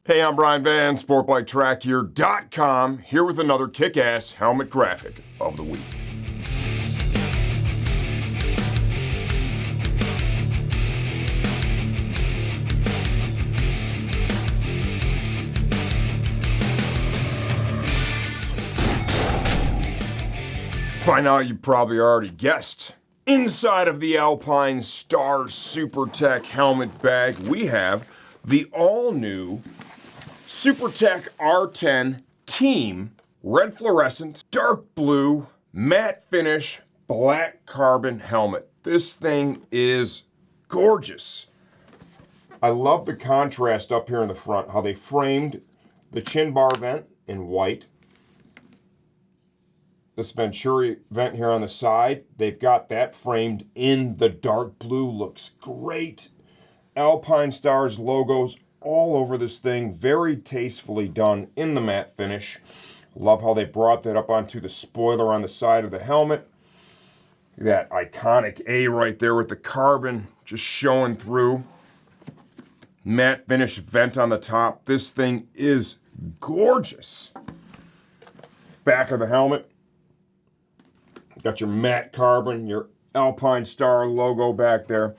Hey, I'm Brian Van, SportbikeTrackHere.com, here with another kick-ass helmet graphic of the week. By now, you probably already guessed. Inside of the Alpine Star SuperTech helmet bag, we have the all-new SuperTech R10 Team red fluorescent, dark blue, matte finish, black carbon helmet. This thing is gorgeous. I love the contrast up here in the front, how they framed the chin bar vent in white. This Venturi vent here on the side, they've got that framed in the dark blue. Looks great. Alpine Stars logos all over this thing. Very tastefully done in the matte finish. Love how they brought that up onto the spoiler on the side of the helmet. That iconic A right there with the carbon just showing through. Matte finish vent on the top. This thing is gorgeous. Back of the helmet. Got your matte carbon, your Alpine Star logo back there.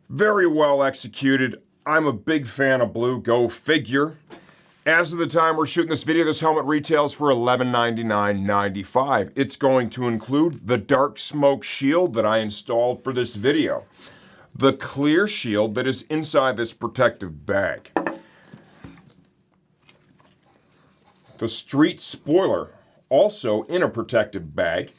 Very well executed. I'm a big fan of blue, go figure. As of the time we're shooting this video, this helmet retails for $1199.95. It's going to include the dark smoke shield that I installed for this video. The clear shield that is inside this protective bag. The street spoiler, also in a protective bag.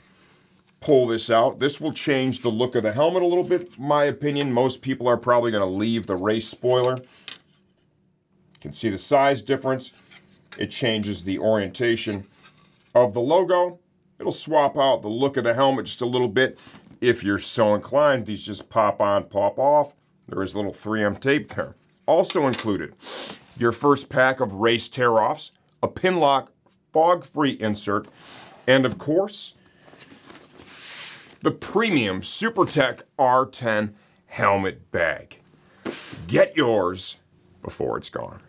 Pull this out. This will change the look of the helmet a little bit. My opinion, most people are probably going to leave the race spoiler. You can see the size difference. It changes the orientation of the logo. It'll swap out the look of the helmet just a little bit. If you're so inclined, these just pop on, pop off. There is a little 3M tape there. Also included, your first pack of race tear-offs, a pin lock fog-free insert, and of course, the premium SuperTech R10 helmet bag. Get yours before it's gone.